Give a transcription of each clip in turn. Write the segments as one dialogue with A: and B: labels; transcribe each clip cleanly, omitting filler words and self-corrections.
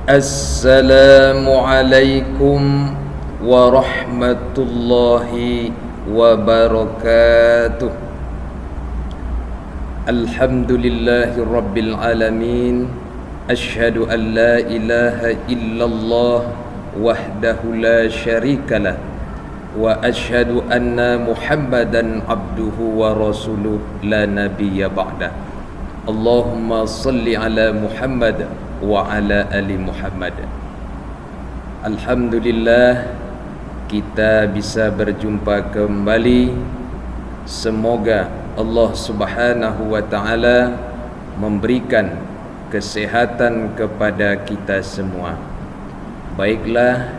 A: Assalamualaikum warahmatullahi wabarakatuh. Alhamdulillahi rabbil alamin. Asyhadu an la ilaha illallah wahdahu la syarikalah wa asyhadu anna Muhammadan abduhu wa rasuluh la nabiyya ba'dah. Allahumma salli ala Muhammad wa ala ali Muhammad. Alhamdulillah, kita bisa berjumpa kembali. Semoga Allah Subhanahu wa ta'ala memberikan kesehatan kepada kita semua. Baiklah,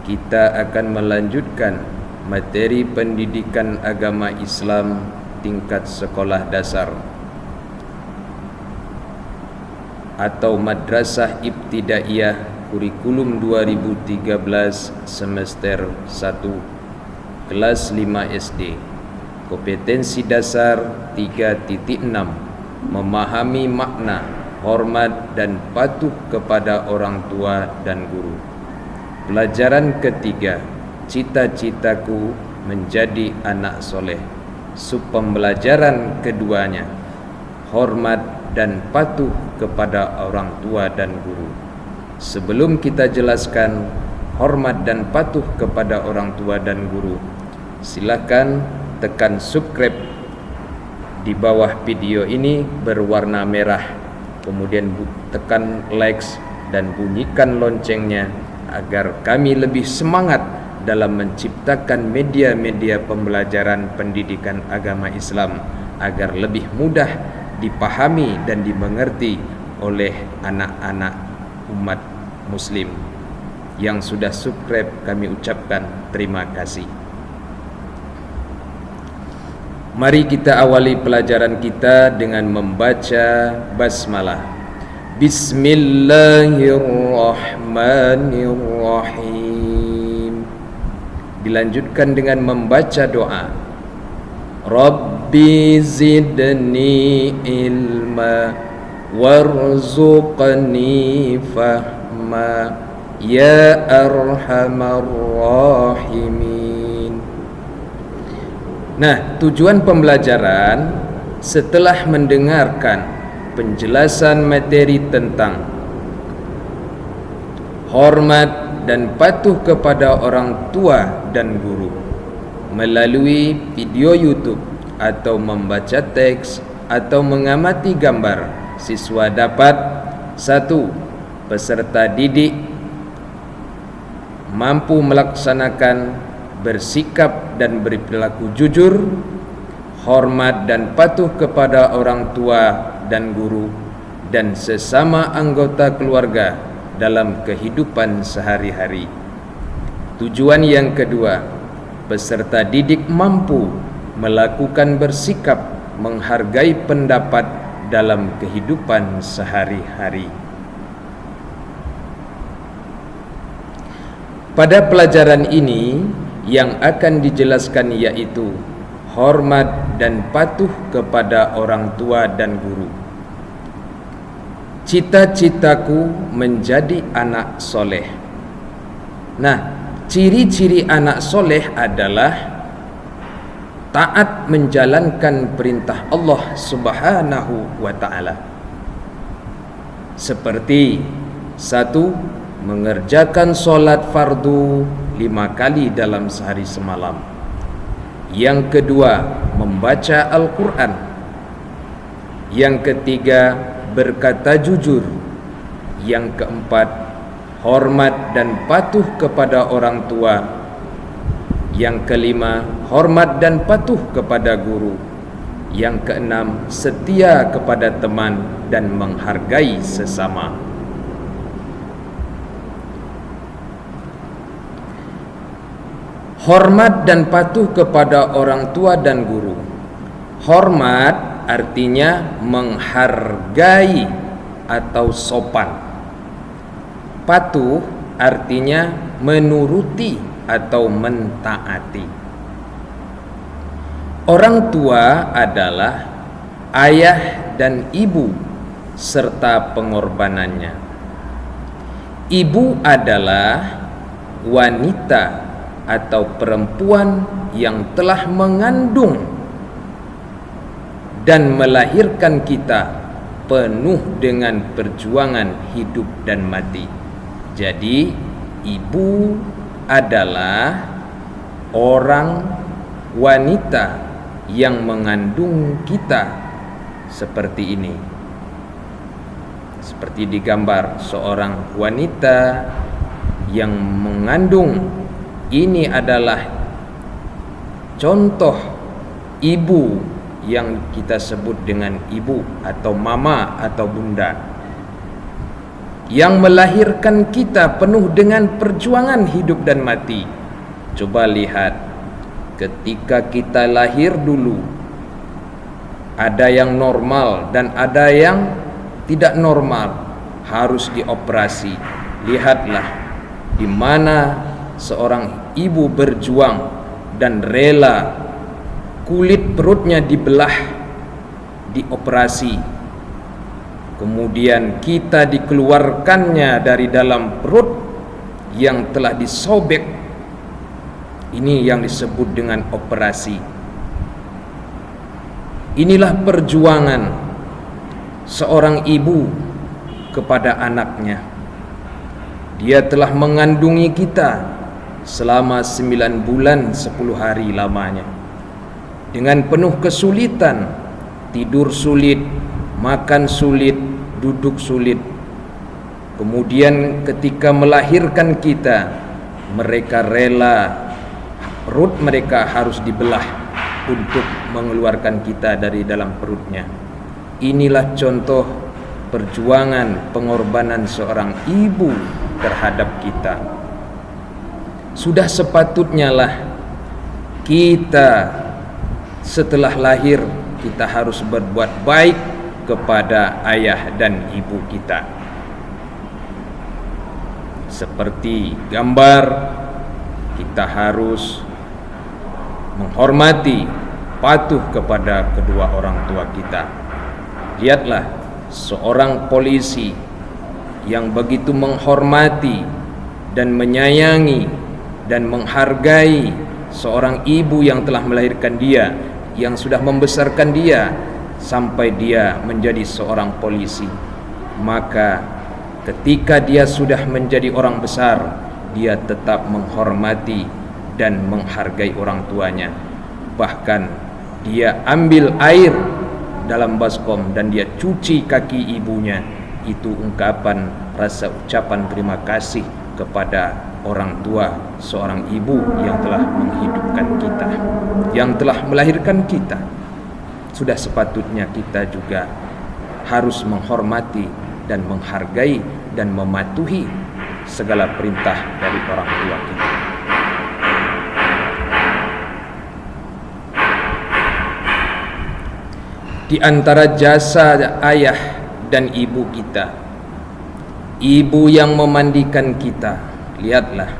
A: kita akan melanjutkan materi pendidikan agama Islam tingkat sekolah dasar atau Madrasah Ibtidaiyah Kurikulum 2013 semester 1 kelas 5 SD. Kompetensi dasar 3.6, memahami makna hormat dan patuh kepada orang tua dan guru. Pelajaran ketiga, cita-citaku menjadi anak soleh. Subpembelajaran keduanya, hormat dan patuh kepada orang tua dan guru. Sebelum kita jelaskan hormat dan patuh kepada orang tua dan guru, silakan tekan subscribe di bawah video ini berwarna merah, kemudian tekan likes dan bunyikan loncengnya agar kami lebih semangat dalam menciptakan media-media pembelajaran pendidikan agama Islam agar lebih mudah dipahami dan dimengerti oleh anak-anak umat muslim. Yang sudah subscribe, kami ucapkan terima kasih. Mari kita awali pelajaran kita dengan membaca basmalah. Bismillahirrahmanirrahim. Dilanjutkan dengan membaca doa. Rabbi zidni ilma warzuqni fahma ya arhamar rahimin. Nah, tujuan pembelajaran setelah mendengarkan penjelasan materi tentang hormat dan patuh kepada orang tua dan guru melalui video YouTube atau membaca teks atau mengamati gambar, siswa dapat 1. Peserta didik mampu melaksanakan bersikap dan berperilaku jujur, hormat dan patuh kepada orang tua dan guru dan sesama anggota keluarga dalam kehidupan sehari-hari. Tujuan yang kedua, peserta didik mampu melakukan bersikap menghargai pendapat dalam kehidupan sehari-hari. Pada pelajaran ini yang akan dijelaskan yaitu hormat dan patuh kepada orang tua dan guru. Cita-citaku menjadi anak soleh. Nah, ciri-ciri anak soleh adalah taat menjalankan perintah Allah Subhanahu wa ta'ala. Seperti 1. Mengerjakan solat fardu 5 kali dalam sehari semalam. Yang kedua, membaca Al-Quran. Yang ketiga, berkata jujur. Yang keempat, hormat dan patuh kepada orang tua. Yang kelima, hormat dan patuh kepada guru. Yang keenam, setia kepada teman dan menghargai sesama. Hormat dan patuh kepada orang tua dan guru. Hormat artinya menghargai atau sopan. Patuh artinya menuruti atau mentaati. Orang tua adalah ayah dan ibu serta pengorbanannya. Ibu adalah wanita atau perempuan yang telah mengandung dan melahirkan kita penuh dengan perjuangan hidup dan mati. Jadi ibu adalah orang wanita yang mengandung kita seperti ini. Seperti digambar seorang wanita yang mengandung. Ini adalah contoh ibu yang kita sebut dengan ibu atau mama atau bunda, yang melahirkan kita penuh dengan perjuangan hidup dan mati. Coba lihat, ketika kita lahir dulu, ada yang normal dan ada yang tidak normal, harus dioperasi. Lihatlah di mana seorang ibu berjuang dan rela kulit perutnya dibelah, dioperasi. Kemudian kita dikeluarkannya dari dalam perut yang telah disobek. Ini yang disebut dengan operasi. Inilah perjuangan seorang ibu kepada anaknya. Dia telah mengandungi kita selama 9 bulan 10 hari lamanya, dengan penuh kesulitan, tidur sulit, makan sulit, duduk sulit. Kemudian ketika melahirkan kita, mereka rela perut mereka harus dibelah untuk mengeluarkan kita dari dalam perutnya. Inilah contoh perjuangan pengorbanan seorang ibu terhadap kita. Sudah sepatutnya lah kita setelah lahir, kita harus berbuat baik kepada ayah dan ibu kita. Seperti gambar, kita harus menghormati, patuh kepada kedua orang tua kita. Lihatlah seorang polisi yang begitu menghormati dan menyayangi dan menghargai seorang ibu yang telah melahirkan dia, yang sudah membesarkan dia sampai dia menjadi seorang polisi. Maka ketika dia sudah menjadi orang besar, dia tetap menghormati dan menghargai orang tuanya. Bahkan dia ambil air dalam baskom dan dia cuci kaki ibunya. Itu ungkapan rasa ucapan terima kasih kepada orang tua seorang ibu yang telah menghidupkan kita, yang telah melahirkan kita. Sudah sepatutnya kita juga harus menghormati dan menghargai dan mematuhi segala perintah dari orang tua kita. Di antara jasa ayah dan ibu kita, ibu yang memandikan kita. Lihatlah,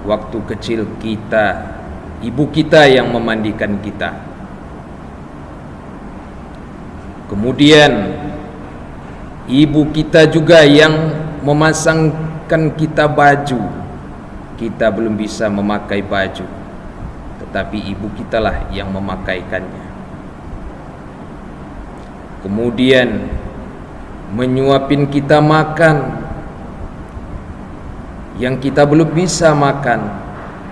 A: waktu kecil kita, ibu kita yang memandikan kita. Kemudian ibu kita juga yang memasangkan kita baju. Kita belum bisa memakai baju, tetapi ibu kitalah yang memakaikannya. Kemudian menyuapin kita makan yang kita belum bisa makan,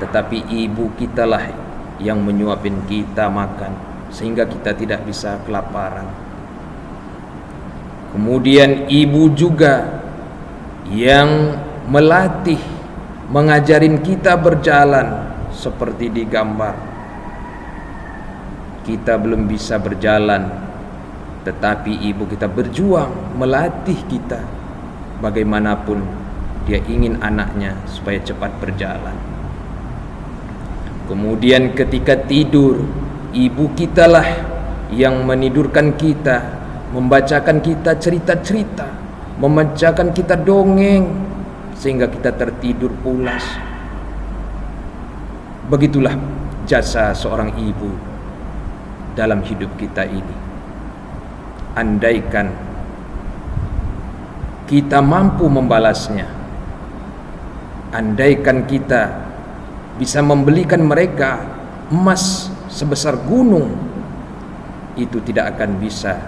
A: tetapi ibu kitalah yang menyuapin kita makan sehingga kita tidak bisa kelaparan. Kemudian ibu juga yang melatih, mengajarin kita berjalan seperti digambar. Kita belum bisa berjalan, tetapi ibu kita berjuang melatih kita. Bagaimanapun dia ingin anaknya supaya cepat berjalan. Kemudian ketika tidur, ibu kitalah yang menidurkan kita, membacakan kita cerita-cerita, membacakan kita dongeng sehingga kita tertidur pulas. Begitulah jasa seorang ibu dalam hidup kita ini. Andaikan kita mampu membalasnya. Andaikan kita bisa membelikan mereka emas sebesar gunung, itu tidak akan bisa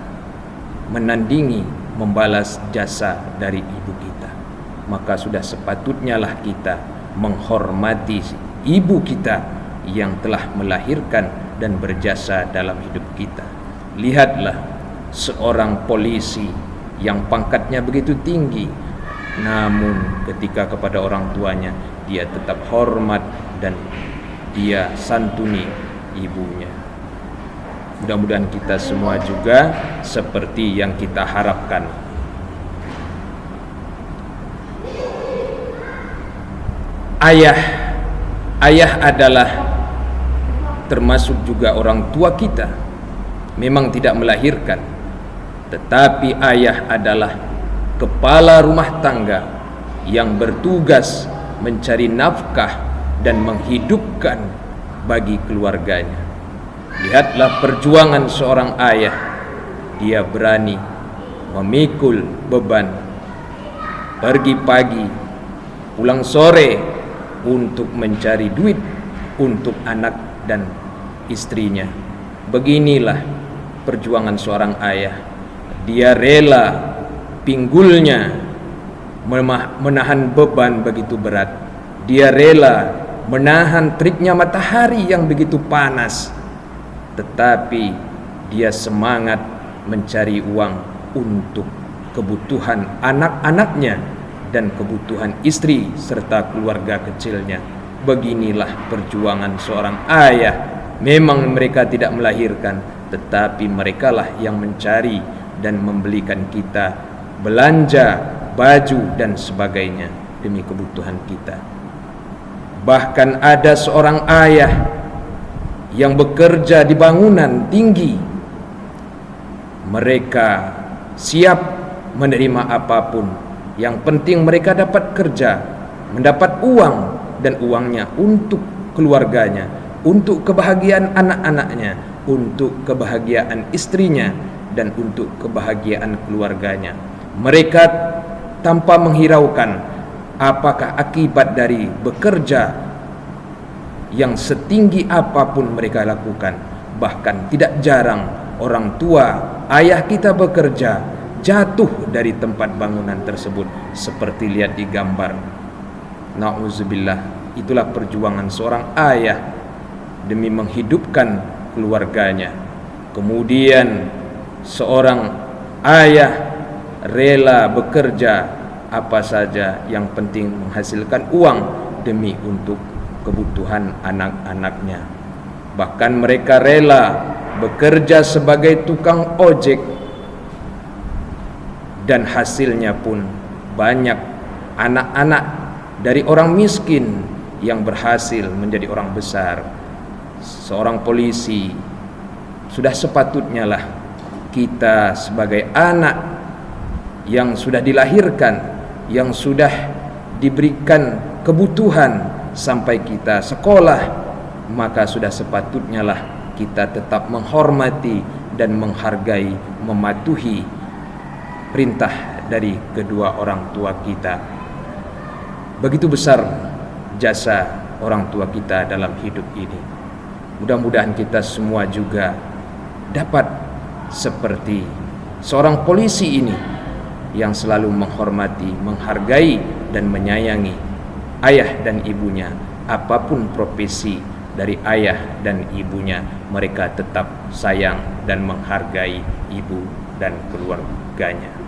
A: menandingi membalas jasa dari ibu kita. Maka sudah sepatutnya lah kita menghormati ibu kita yang telah melahirkan dan berjasa dalam hidup kita. Lihatlah seorang polisi yang pangkatnya begitu tinggi, namun ketika kepada orang tuanya dia tetap hormat dan dia santuni ibunya. Mudah-mudahan kita semua juga seperti yang kita harapkan. Ayah adalah termasuk juga orang tua kita. Memang tidak melahirkan, tetapi ayah adalah kepala rumah tangga yang bertugas mencari nafkah dan menghidupkan bagi keluarganya. Lihatlah perjuangan seorang ayah. Dia berani memikul beban, pergi pagi, pulang sore untuk mencari duit untuk anak dan istrinya. Beginilah perjuangan seorang ayah. Dia rela pinggulnya menahan beban begitu berat. Dia rela menahan teriknya matahari yang begitu panas, tetapi dia semangat mencari uang untuk kebutuhan anak-anaknya dan kebutuhan istri serta keluarga kecilnya. Beginilah perjuangan seorang ayah. Memang mereka tidak melahirkan, tetapi merekalah yang mencari dan membelikan kita belanja, baju dan sebagainya demi kebutuhan kita. Bahkan ada seorang ayah yang bekerja di bangunan tinggi. Mereka siap menerima apapun, yang penting mereka dapat kerja, mendapat uang, dan uangnya untuk keluarganya, untuk kebahagiaan anak-anaknya, untuk kebahagiaan istrinya, dan untuk kebahagiaan keluarganya. Mereka tanpa menghiraukan apakah akibat dari bekerja yang setinggi apapun mereka lakukan. Bahkan tidak jarang orang tua ayah kita bekerja jatuh dari tempat bangunan tersebut, seperti lihat di gambar. Na'udzubillah. Itulah perjuangan seorang ayah demi menghidupkan keluarganya. Kemudian seorang ayah rela bekerja apa saja yang penting menghasilkan uang demi untuk kebutuhan anak-anaknya. Bahkan mereka rela bekerja sebagai tukang ojek, dan hasilnya pun banyak anak-anak dari orang miskin yang berhasil menjadi orang besar. Seorang polisi, sudah sepatutnya lah kita sebagai anak yang sudah dilahirkan, yang sudah diberikan kebutuhan sampai kita sekolah, maka sudah sepatutnya lah kita tetap menghormati dan menghargai, mematuhi perintah dari kedua orang tua kita. Begitu besar jasa orang tua kita dalam hidup ini. Mudah-mudahan kita semua juga dapat seperti seorang polisi ini yang selalu menghormati, menghargai dan menyayangi ayah dan ibunya. Apapun profesi dari ayah dan ibunya, mereka tetap sayang dan menghargai ibu dan keluarganya.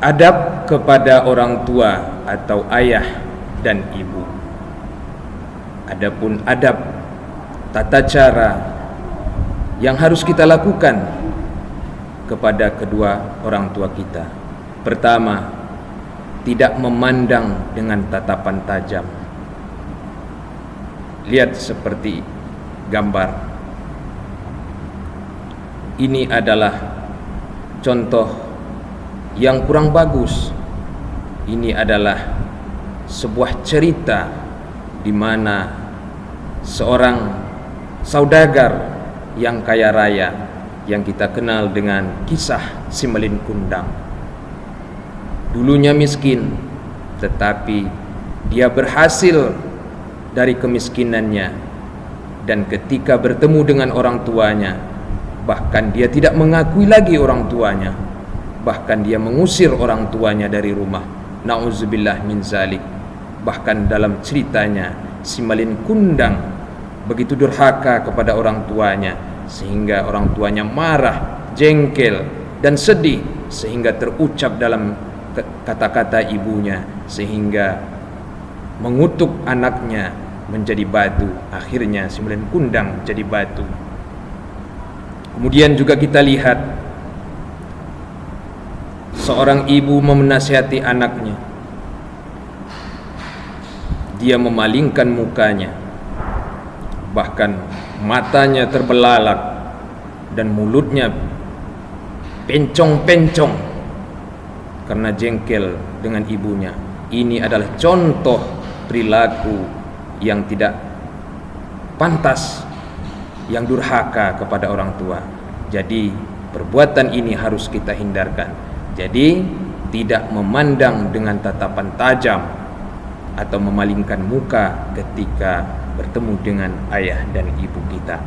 A: Adab kepada orang tua atau ayah dan ibu. Adapun adab, tata cara yang harus kita lakukan kepada kedua orang tua kita. Pertama, tidak memandang dengan tatapan tajam. Lihat seperti gambar. Ini adalah contoh yang kurang bagus. Ini adalah sebuah cerita di mana seorang saudagar yang kaya raya yang kita kenal dengan kisah si Melin Kundang. Dulunya miskin, tetapi dia berhasil dari kemiskinannya, dan ketika bertemu dengan orang tuanya, bahkan dia tidak mengakui lagi orang tuanya, bahkan dia mengusir orang tuanya dari rumah. Na'udzubillah min zalik. Bahkan dalam ceritanya, si Melin Kundang begitu durhaka kepada orang tuanya, sehingga orang tuanya marah, jengkel, dan sedih, sehingga terucap dalam kata-kata ibunya, sehingga mengutuk anaknya menjadi batu. Akhirnya si Melin Kundang jadi batu. Kemudian juga kita lihat seorang ibu menasihati anaknya. Dia memalingkan mukanya, bahkan matanya terbelalak dan mulutnya pencong-pencong karena jengkel dengan ibunya. Ini adalah contoh perilaku yang tidak pantas, yang durhaka kepada orang tua. Jadi perbuatan ini harus kita hindarkan. Jadi tidak memandang dengan tatapan tajam atau memalingkan muka ketika bertemu dengan ayah dan ibu kita.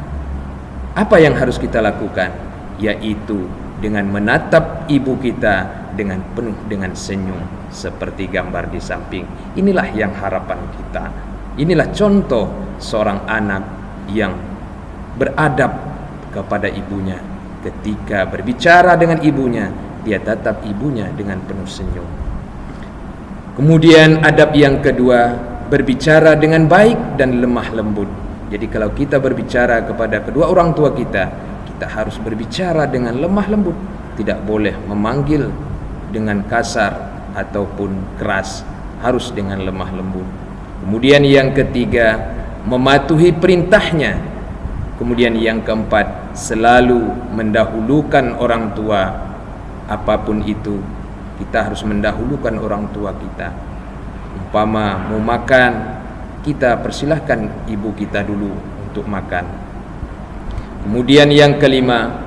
A: Apa yang harus kita lakukan? Yaitu dengan menatap ibu kita dengan penuh dengan senyum, seperti gambar di samping. Inilah yang harapan kita. Inilah contoh seorang anak yang beradab kepada ibunya. Ketika berbicara dengan ibunya, dia tatap ibunya dengan penuh senyum. Kemudian adab yang kedua, berbicara dengan baik dan lemah lembut. Jadi kalau kita berbicara kepada kedua orang tua kita, kita harus berbicara dengan lemah lembut. Tidak boleh memanggil dengan kasar ataupun keras, harus dengan lemah lembut. Kemudian yang ketiga, mematuhi perintahnya. Kemudian yang keempat, selalu mendahulukan orang tua. Apapun itu, kita harus mendahulukan orang tua kita. Umpama mau makan, kita persilahkan ibu kita dulu untuk makan. Kemudian yang kelima,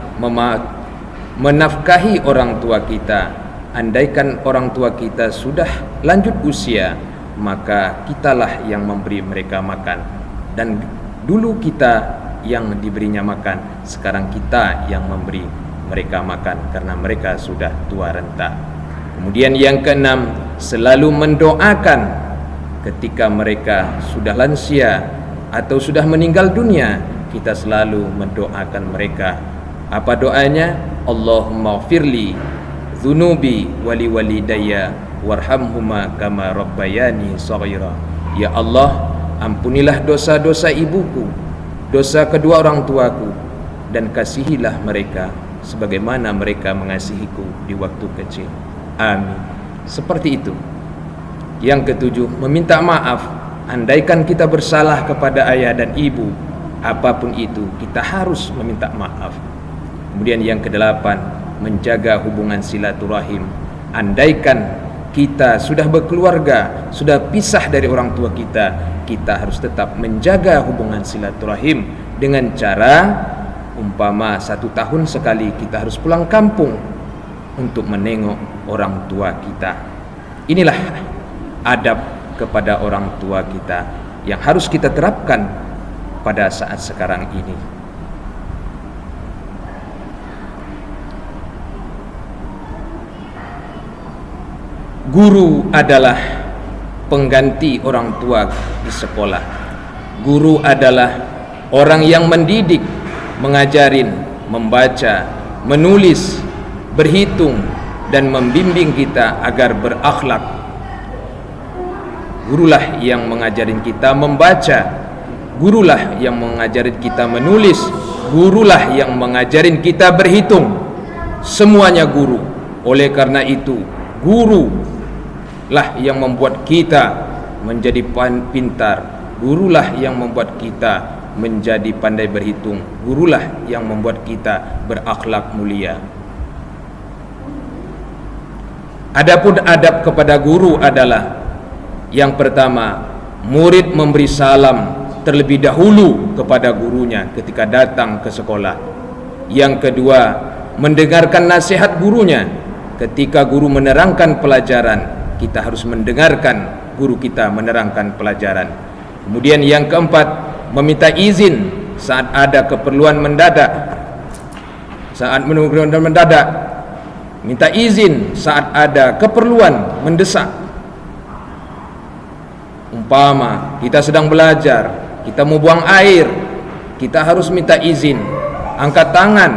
A: menafkahi orang tua kita. Andaikan orang tua kita sudah lanjut usia, maka kitalah yang memberi mereka makan. Dan dulu kita yang diberinya makan, sekarang kita yang memberi mereka makan karena mereka sudah tua renta. Kemudian yang keenam, selalu mendoakan ketika mereka sudah lansia atau sudah meninggal dunia. Kita selalu mendoakan mereka. Apa doanya? Allahumma firli dzunubi wali walidayya warhamhuma kama rabbayani shaghira. Ya Allah, ampunilah dosa-dosa ibuku, dosa kedua orang tuaku, dan kasihilah mereka sebagaimana mereka mengasihiku di waktu kecil. Amin. Seperti itu. Yang ketujuh, meminta maaf. Andaikan kita bersalah kepada ayah dan ibu, apapun itu, kita harus meminta maaf. Kemudian yang kedelapan, menjaga hubungan silaturahim. Andaikan kita sudah berkeluarga, sudah pisah dari orang tua kita, kita harus tetap menjaga hubungan silaturahim dengan cara, umpama 1 tahun sekali kita harus pulang kampung untuk menengok orang tua kita. Inilah adab kepada orang tua kita yang harus kita terapkan pada saat sekarang ini. Guru adalah pengganti orang tua di sekolah. Guru adalah orang yang mendidik, mengajarin, membaca, menulis, berhitung, dan membimbing kita agar berakhlak. Gurulah yang mengajarin kita membaca, gurulah yang mengajarin kita menulis, gurulah yang mengajarin kita berhitung. Semuanya guru. Oleh karena itu, guru lah yang membuat kita menjadi pintar. Gurulah yang membuat kita menjadi pandai berhitung. Gurulah yang membuat kita berakhlak mulia. Adapun adab kepada guru adalah, yang pertama, murid memberi salam terlebih dahulu kepada gurunya ketika datang ke sekolah. Yang kedua, mendengarkan nasihat gurunya. Ketika guru menerangkan pelajaran, kita harus mendengarkan guru kita menerangkan pelajaran. Kemudian yang keempat, meminta izin saat ada keperluan mendadak. Saat mendadak, minta izin saat ada keperluan mendesak. Umpama kita sedang belajar, kita mau buang air, kita harus minta izin. Angkat tangan,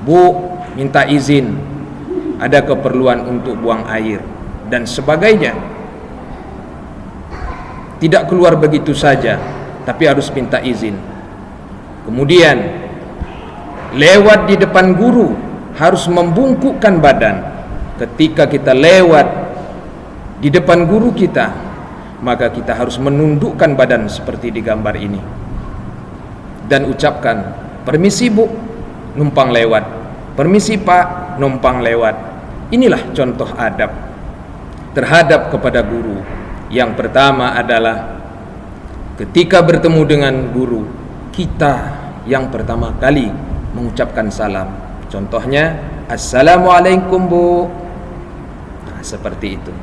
A: Bu, minta izin, ada keperluan untuk buang air, dan sebagainya. Tidak keluar begitu saja, tapi harus minta izin. Kemudian lewat di depan guru harus membungkukkan badan. Ketika kita lewat di depan guru kita, maka kita harus menundukkan badan seperti di gambar ini dan ucapkan, permisi Bu, numpang lewat. Permisi Pak, numpang lewat. Inilah contoh adab terhadap kepada guru. Yang pertama adalah ketika bertemu dengan guru, kita yang pertama kali mengucapkan salam. Contohnya, Assalamualaikum Bu. Nah, seperti itu.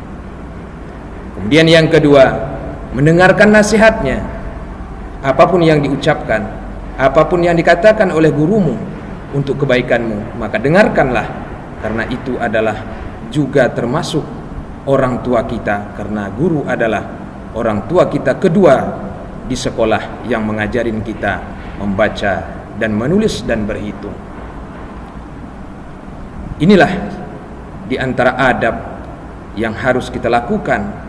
A: Kemudian yang kedua, mendengarkan nasihatnya. Apapun yang diucapkan, apapun yang dikatakan oleh gurumu untuk kebaikanmu, maka dengarkanlah, karena itu adalah juga termasuk orang tua kita, karena guru adalah orang tua kita kedua di sekolah yang mengajarin kita membaca dan menulis dan berhitung. Inilah di antara adab yang harus kita lakukan,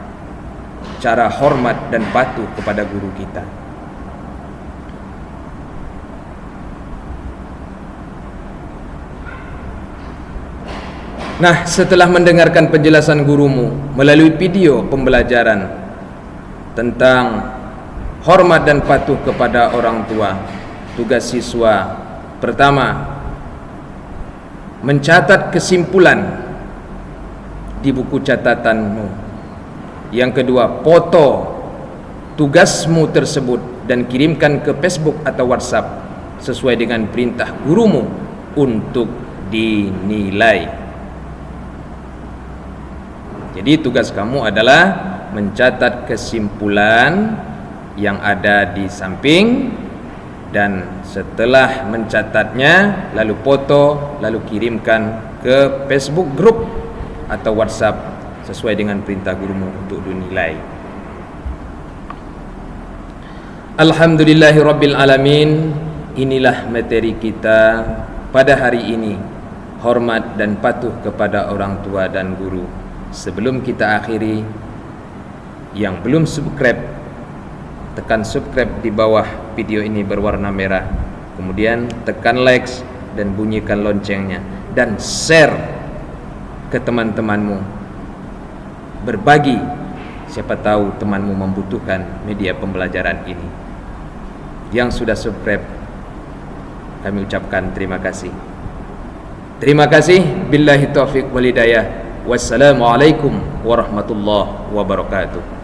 A: cara hormat dan patuh kepada guru kita. Nah, setelah mendengarkan penjelasan gurumu melalui video pembelajaran tentang hormat dan patuh kepada orang tua, tugas siswa pertama, mencatat kesimpulan di buku catatanmu. Yang kedua, foto tugasmu tersebut dan kirimkan ke Facebook atau WhatsApp sesuai dengan perintah gurumu untuk dinilai. Jadi tugas kamu adalah mencatat kesimpulan yang ada di samping, dan setelah mencatatnya lalu foto, lalu kirimkan ke Facebook group atau WhatsApp sesuai dengan perintah gurumu untuk dinilai. Alhamdulillahirabbil alamin. Inilah materi kita pada hari ini, hormat dan patuh kepada orang tua dan guru. Sebelum kita akhiri, yang belum subscribe, tekan subscribe di bawah video ini berwarna merah. Kemudian tekan like dan bunyikan loncengnya, dan share ke teman-temanmu. Berbagi, siapa tahu temanmu membutuhkan media pembelajaran ini. Yang sudah subscribe, kami ucapkan terima kasih. Terima kasih. Billahi taufiq wal hidayah. Wassalamualaikum warahmatullahi wabarakatuh.